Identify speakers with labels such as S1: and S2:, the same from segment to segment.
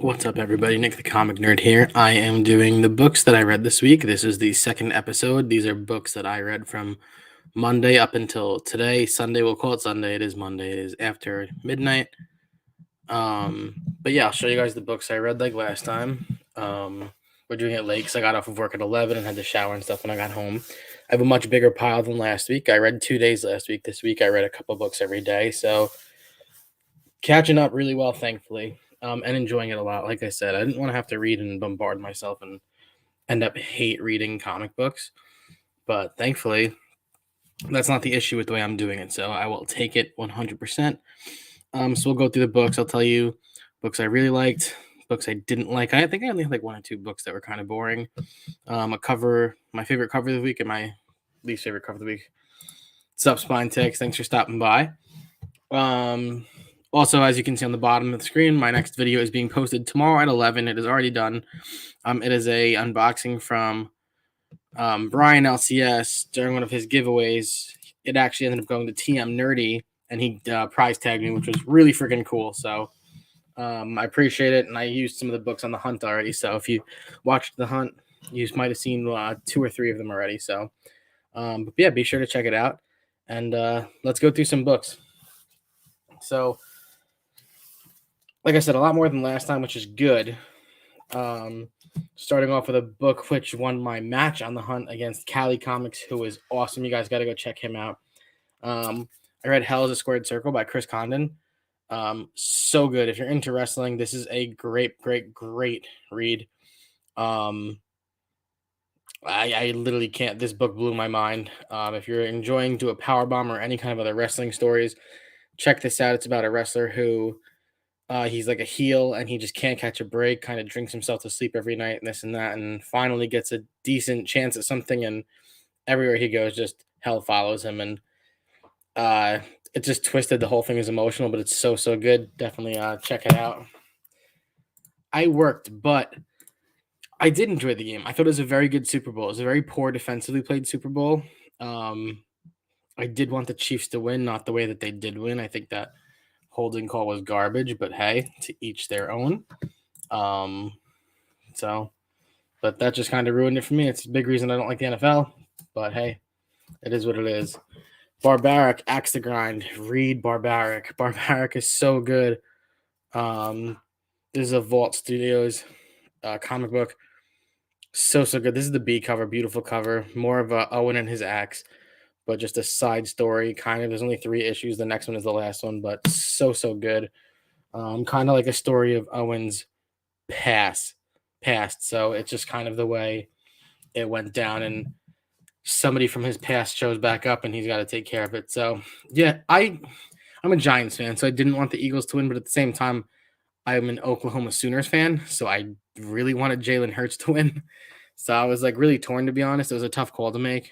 S1: What's up, everybody? Nick the Comic Nerd here. I am doing the books that I read this week. This is the second episode. These are books that I read from Monday up until today. Sunday, we'll call it Sunday. It is Monday. It is after midnight. But yeah, I'll show you guys the books I read like last time. We're doing it late because I got off of work at 11 and had to shower and stuff when I got home. I have a much bigger pile than last week. I read 2 days last week. This week I read a couple books every day. So catching up really well, thankfully, and enjoying it a lot. Like I said, I didn't want to have to read and bombard myself and end up hate reading comic books. But thankfully, that's not the issue with the way I'm doing it. So I will take it 100%. So we'll go through the books. I'll tell you books I really liked, books I didn't like. I think I only had like one or two books that were kind of boring. My favorite cover of the week, and my least favorite cover of the week. What's up, Spine Text? Thanks for stopping by. Also, as you can see on the bottom of the screen, my next video is being posted tomorrow at 11. It is already done. It is a unboxing from Brian LCS during one of his giveaways. It actually ended up going to TM Nerdy, and he prize tagged me, which was really freaking cool. So I appreciate it, and I used some of the books on the hunt already. So if you watched the hunt, you might have seen 2 or 3 of them already. So, but yeah, be sure to check it out, and let's go through some books. So, like I said, a lot more than last time, which is good. Starting off with a book which won my match on the hunt against Cali Comics, who is awesome. You guys got to go check him out. I read Hell is a Squared Circle by Chris Condon. So good. If you're into wrestling, this is a great read. I literally can't. This book blew my mind. If you're enjoying Do a Powerbomb or any kind of other wrestling stories, check this out. It's about a wrestler who he's like a heel and he just can't catch a break, kind of drinks himself to sleep every night and this and that, and finally gets a decent chance at something. And everywhere he goes, just hell follows him. And it just twisted. The whole thing is emotional, but it's so good. Definitely check it out. I worked, but I did enjoy the game. I thought it was a very good Super Bowl. It was a very poor defensively played Super Bowl. I did want the Chiefs to win, not the way that they did win. I think that holding call was garbage, but hey, to each their own. But that just kind of ruined it for me. It's a big reason I don't like the NFL, but hey, it is what it is. Barbaric, Axe to Grind, read Barbaric. Barbaric is so good. This is a Vault Studios comic book. So good. This is the B cover, beautiful cover. More of a Owen and his axe, but just a side story, kind of. There's only 3 issues. The next one is the last one, but so good. Kind of like a story of Owen's past. So it's just kind of the way it went down, and somebody from his past shows back up, and he's got to take care of it. So yeah, I'm a Giants fan, so I didn't want the Eagles to win, but at the same time, I'm an Oklahoma Sooners fan, so I really wanted Jalen Hurts to win. So I was like really torn, to be honest. It was a tough call to make.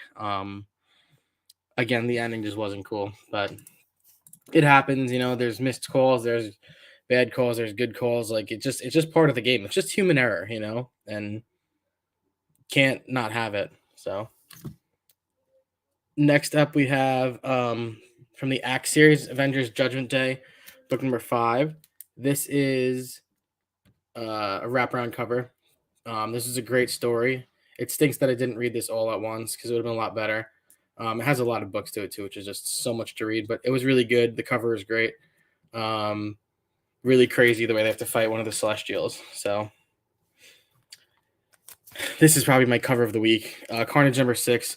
S1: Again, the ending just wasn't cool, but it happens. There's missed calls, there's bad calls, there's good calls. Like it's just part of the game. It's just human error, and can't not have it. So next up we have from the Axe series, Avengers Judgment Day, book number 5. This is a wraparound cover. This is a great story. It stinks that I didn't read this all at once because it would have been a lot better. It has a lot of books to it too, which is just so much to read, but it was really good. The cover is great. Really crazy the way they have to fight one of the Celestials. So this is probably my cover of the week. Carnage number 6.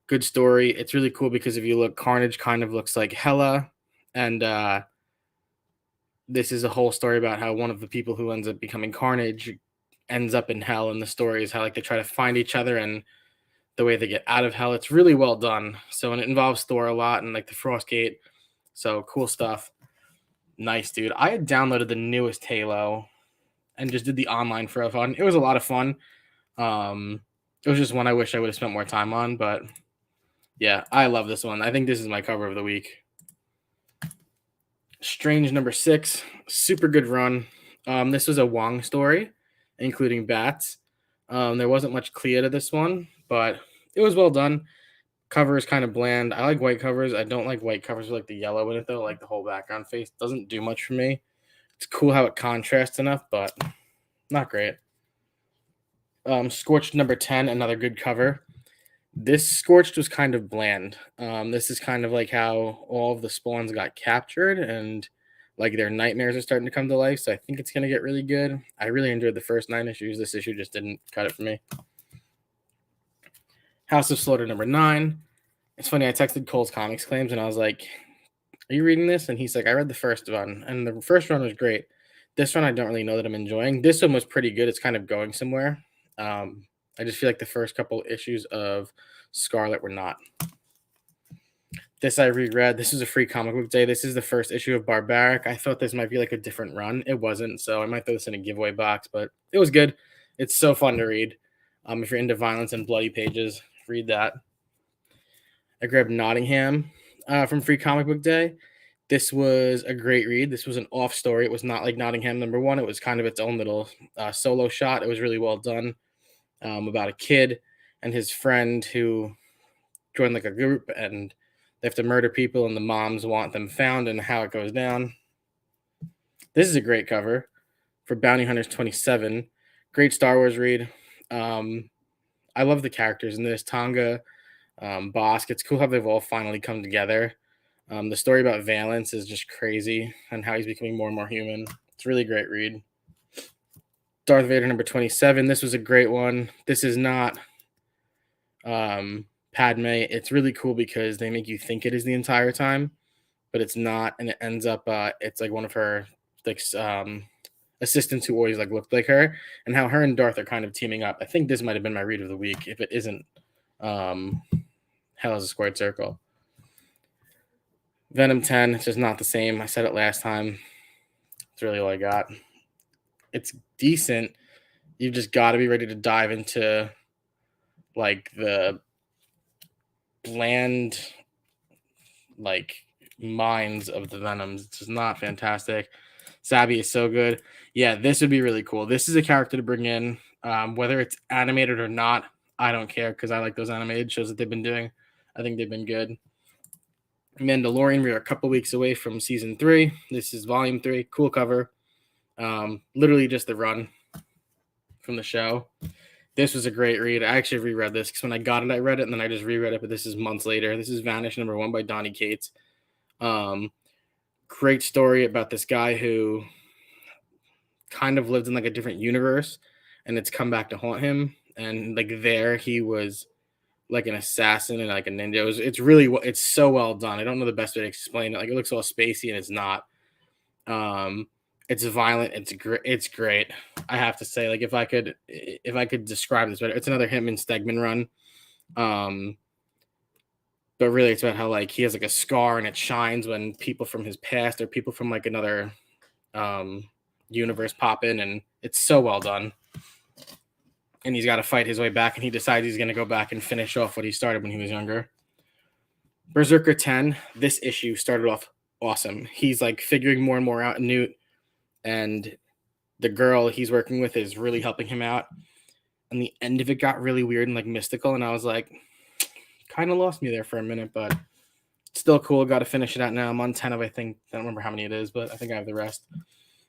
S1: Good story. It's really cool because if you look, Carnage kind of looks like Hela, and this is a whole story about how one of the people who ends up becoming Carnage ends up in hell, and the story is how like they try to find each other and the way they get out of hell. It's really well done. So, and it involves Thor a lot and like the Frostgate. So cool stuff. Nice, dude. I had downloaded the newest Halo and just did the online for fun. It was a lot of fun. It was just one I wish I would have spent more time on, but yeah, I love this one. I think this is my cover of the week. Strange number 6, super good run. This was a Wong story, including bats. There wasn't much clear to this one, but it was well done. Cover is kind of bland. I like white covers. I don't like white covers with like the yellow in it though. Like the whole background face doesn't do much for me. It's cool how it contrasts enough, but Not great. Scorched number 10, another good cover. This Scorched was kind of bland. This is kind of like how all of the spawns got captured and like their nightmares are starting to come to life. So I think it's going to get really good. I really enjoyed the first 9 issues. This issue just didn't cut it for me. House of Slaughter number 9. It's funny. I texted Cole's Comics Claims and I was like, "Are you reading this?" And he's like, "I read the first one, and the first one was great. This one I don't really know that I'm enjoying. This one was pretty good. It's kind of going somewhere. I just feel like the first couple issues of Scarlet were not. This I reread. This is a free comic book day. This is the first issue of Barbaric. I thought this might be like a different run. It wasn't, so I might throw this in a giveaway box, but it was good. It's so fun to read. If you're into violence and bloody pages, read that. I grabbed Nottingham from Free Comic Book Day. This was a great read. This was an off story. It was not like Nottingham number 1. It was kind of its own little solo shot. It was really well done, about a kid and his friend who join like a group and they have to murder people and the moms want them found and how it goes down. This is a great cover for Bounty Hunters 27. Great Star Wars read. I love the characters in this. Tonga, Bosk. It's cool how they've all finally come together. The story about Valance is just crazy and how he's becoming more and more human. It's a really great read. Darth Vader number 27. This was a great one. This is not Padme. It's really cool because they make you think it is the entire time, but it's not, and it ends up it's like one of her like assistants who always like looked like her, and how her and Darth are kind of teaming up. I think this might have been my read of the week if it isn't Hell is a Squared Circle. Venom 10, it's just not the same. I said it last time. It's really all I got. It's decent. You've just got to be ready to dive into like the bland like minds of the Venoms. It's just not fantastic. Sabi is so good. Yeah, this would be really cool. This is a character to bring in, whether it's animated or not. I don't care because I like those animated shows that they've been doing. I think they've been good. Mandalorian, we are a couple weeks away from season 3. This is volume 3. Cool cover. Literally just the run from the show. This was a great read. I actually reread this because when I got it, I read it, and then I just reread it, but this is months later. This is Vanish number 1 by Donny Cates. Great story about this guy who kind of lived in like a different universe, and it's come back to haunt him. And like there, he was like an assassin and like a ninja. It's so well done. I don't know the best way to explain it. Like it looks all spacey, and it's not. It's violent. It's great. I have to say, like if I could describe this better, it's another him and Stegman run. But really, it's about how like he has like a scar and it shines when people from his past or people from like another universe pop in, and it's so well done. And he's got to fight his way back, and he decides he's going to go back and finish off what he started when he was younger. Berserker 10. This issue started off awesome. He's like figuring more and more out Newt, and the girl he's working with is really helping him out. And the end of it got really weird and like mystical, and I was like, kind of lost me there for a minute, but still cool. Got to finish it out now. I'm on 10 of, I think, I don't remember how many it is, but I think I have the rest.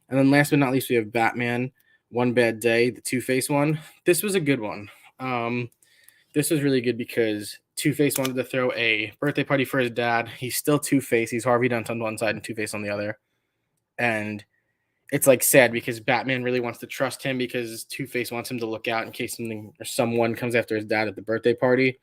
S1: And then last but not least, we have Batman One Bad Day, the Two-Face one. This was a good one. This was really good because Two-Face wanted to throw a birthday party for his dad. He's still Two-Face. He's Harvey Dent on one side and Two-Face on the other. And it's like sad because Batman really wants to trust him because Two-Face wants him to look out in case something or someone comes after his dad at the birthday party.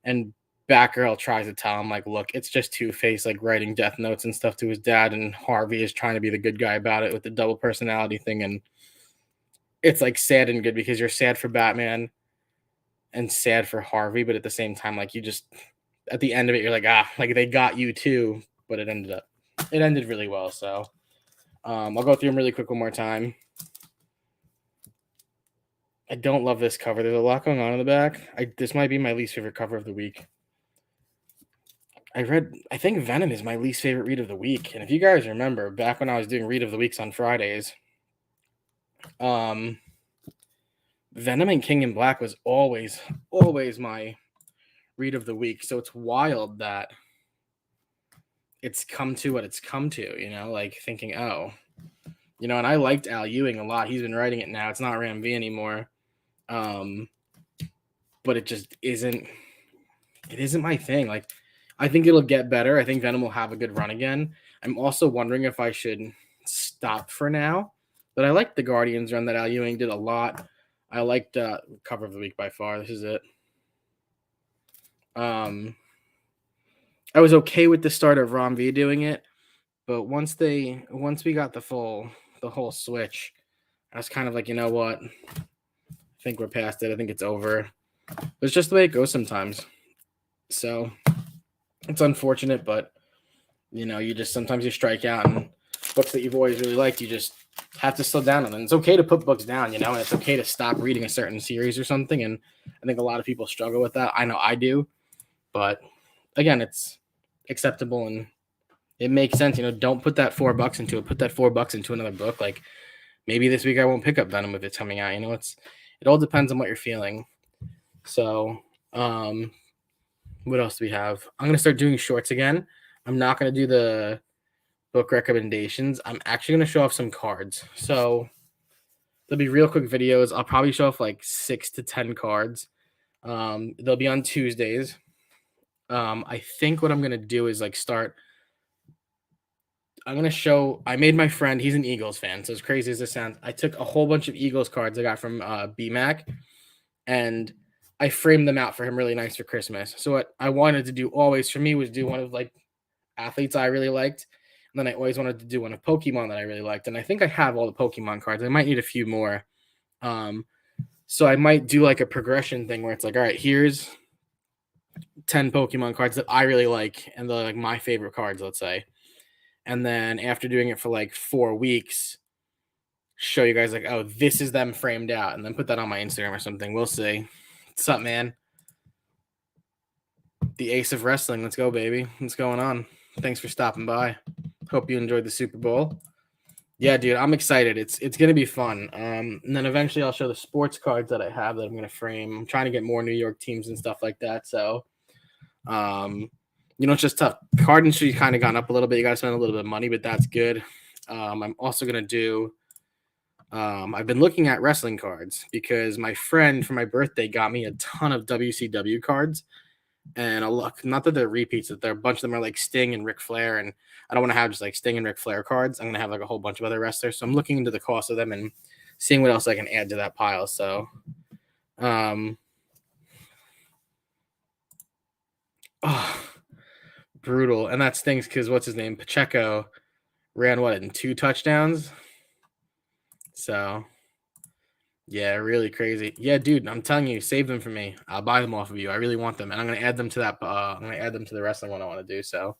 S1: And Batgirl tries to tell him, like, look, it's just Two-Face, like, writing death notes and stuff to his dad, and Harvey is trying to be the good guy about it with the double personality thing, and it's, like, sad and good because you're sad for Batman and sad for Harvey, but at the same time, like, you just, at the end of it, you're like, like, they got you too, but it ended really well, so I'll go through them really quick one more time. I don't love this cover. There's a lot going on in the back. This might be my least favorite cover of the week. I think Venom is my least favorite read of the week. And if you guys remember, back when I was doing read of the weeks on Fridays, Venom and King in Black was always my read of the week. So it's wild that it's come to what it's come to, like thinking, oh, And I liked Al Ewing a lot. He's been writing it now. It's not Ram V anymore. But it just isn't. It isn't my thing. Like, I think it'll get better. I think Venom will have a good run again. I'm also wondering if I should stop for now. But I liked the Guardians run that Al Ewing did a lot. I liked cover of the week by far. This is it. I was okay with the start of Ram V doing it, but once we got the whole switch, I was kind of like, you know what? I think we're past it. I think it's over. It's just the way it goes sometimes. So it's unfortunate, but you just sometimes you strike out, and books that you've always really liked, you just have to slow down on them. It's okay to put books down, and it's okay to stop reading a certain series or something. And I think a lot of people struggle with that. I know I do, but again, it's acceptable and it makes sense. Don't put that $4 into it. Put that $4 into another book. Like, maybe this week I won't pick up Venom if it's coming out. It all depends on what you're feeling. So, what else do we have? I'm going to start doing shorts again. I'm not going to do the book recommendations. I'm actually going to show off some cards. So there'll be real quick videos. I'll probably show off like 6 to 10 cards. They'll be on Tuesdays. I think what I'm going to do is I made my friend, he's an Eagles fan. So as crazy as this sounds, I took a whole bunch of Eagles cards I got from BMAC, and I framed them out for him really nice for Christmas. So what I wanted to do always for me was do one of like athletes I really liked. And then I always wanted to do one of Pokemon that I really liked. And I think I have all the Pokemon cards. I might need a few more. So I might do like a progression thing where it's like, all right, here's 10 Pokemon cards that I really like, and they're like my favorite cards, let's say. And then after doing it for like 4 weeks, show you guys like, oh, this is them framed out, and then put that on my Instagram or something. We'll see. What's up, man? The Ace of Wrestling. Let's go, baby. What's going on? Thanks for stopping by. Hope you enjoyed the Super Bowl. Yeah, dude, I'm excited. It's going to be fun. And then eventually I'll show the sports cards that I have that I'm going to frame. I'm trying to get more New York teams and stuff like that. So, it's just tough. Card industry kind of gone up a little bit. You got to spend a little bit of money, but that's good. I'm also going to do I've been looking at wrestling cards because my friend for my birthday got me a ton of WCW cards. And not that they're repeats, that a bunch of them are like Sting and Ric Flair. And I don't want to have just like Sting and Ric Flair cards. I'm going to have like a whole bunch of other wrestlers. So I'm looking into the cost of them and seeing what else I can add to that pile. So, brutal. And that stings because what's his name? Pacheco ran in 2 touchdowns. So, yeah, really crazy. Yeah, dude, I'm telling you, save them for me. I'll buy them off of you. I really want them, and I'm gonna add them to that. I'm gonna add them to the wrestling one I want to do. So,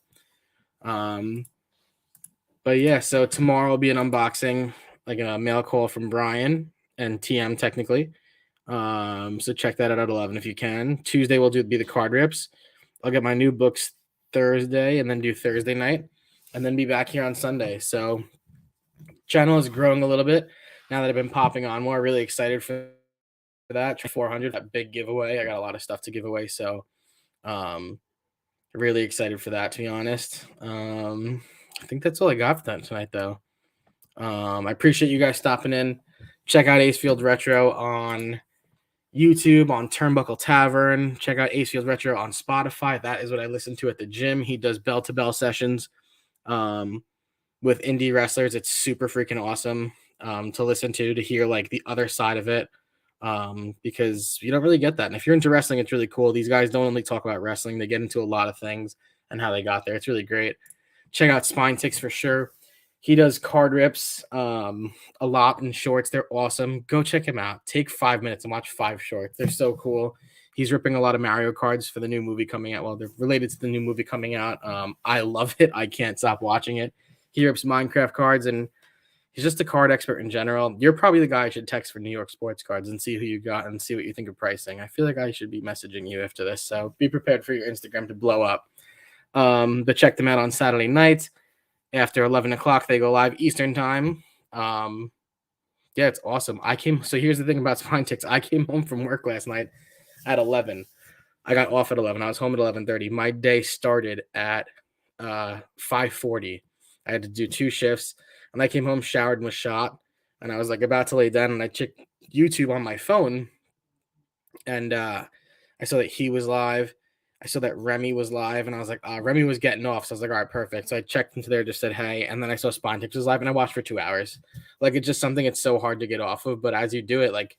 S1: but yeah, so tomorrow will be an unboxing, like a mail call from Brian and TM technically. So check that out at 11 if you can. Tuesday will be the card rips. I'll get my new books Thursday and then do Thursday night, and then be back here on Sunday. So, channel is growing a little bit now that I've been popping on more. Really excited for that 400, that big giveaway. I got a lot of stuff to give away, so really excited for that, to be honest. I think that's all I got for that tonight, though. I appreciate you guys stopping in. Check out Acefield Retro on YouTube, on Turnbuckle Tavern. Check out Acefield Retro on Spotify. That is what I listen to at the gym. He does bell-to-bell sessions with indie wrestlers. It's super freaking awesome to listen to hear like the other side of it, because you don't really get that. And if you're into wrestling, it's really cool. These guys don't only talk about wrestling, they get into a lot of things and how they got there. It's really great. Check out Spine Ticks for sure. He does card rips a lot in shorts. They're awesome. Go check him out. Take 5 minutes and watch 5 shorts. They're so cool. He's ripping a lot of Mario cards for the new movie coming out. Well, they're related to the new movie coming out. I love it. I can't stop watching it. He rips Minecraft cards, and he's just a card expert in general. You're probably the guy I should text for New York sports cards and see who you got and see what you think of pricing. I feel like I should be messaging you after this. So be prepared for your Instagram to blow up. But check them out on Saturday nights. After 11 o'clock, they go live Eastern time. Yeah, it's awesome. So here's the thing about Spine Ticks. I came home from work last night at 11. I got off at 11. I was home at 11:30. My day started at 5:40. I had to do 2 shifts. And I came home, showered, and was shot. And I was like about to lay down, and I checked YouTube on my phone, and I saw that he was live. I saw that Remy was live, and I was like, Remy was getting off. So I was like, all right, perfect. So I checked into there, just said hey, and then I saw Spontex was live, and I watched for 2 hours. Like, it's just something it's so hard to get off of. But as you do it, like,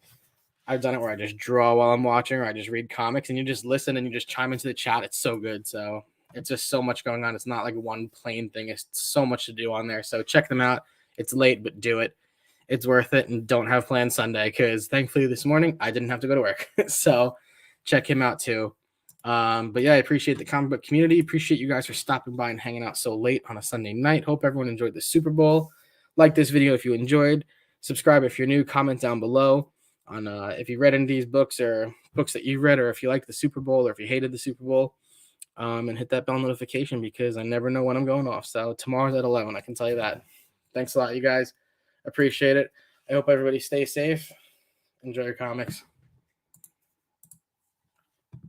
S1: I've done it where I just draw while I'm watching, or I just read comics, and you just listen and you just chime into the chat. It's so good. So it's just so much going on. It's not like one plain thing. It's so much to do on there. So check them out. It's late, but do it. It's worth it. And don't have plans Sunday, because thankfully this morning I didn't have to go to work. So check him out too. But yeah, I appreciate the comic book community. Appreciate you guys for stopping by and hanging out so late on a Sunday night. Hope everyone enjoyed the Super Bowl. Like this video if you enjoyed. Subscribe if you're new. Comment down below on if you read any of these books, or books that you read, or if you liked the Super Bowl, or if you hated the Super Bowl. And hit that bell notification, because I never know when I'm going off. So tomorrow's at 11, I can tell you that. Thanks a lot, you guys. Appreciate it. I hope everybody stays safe. Enjoy your comics.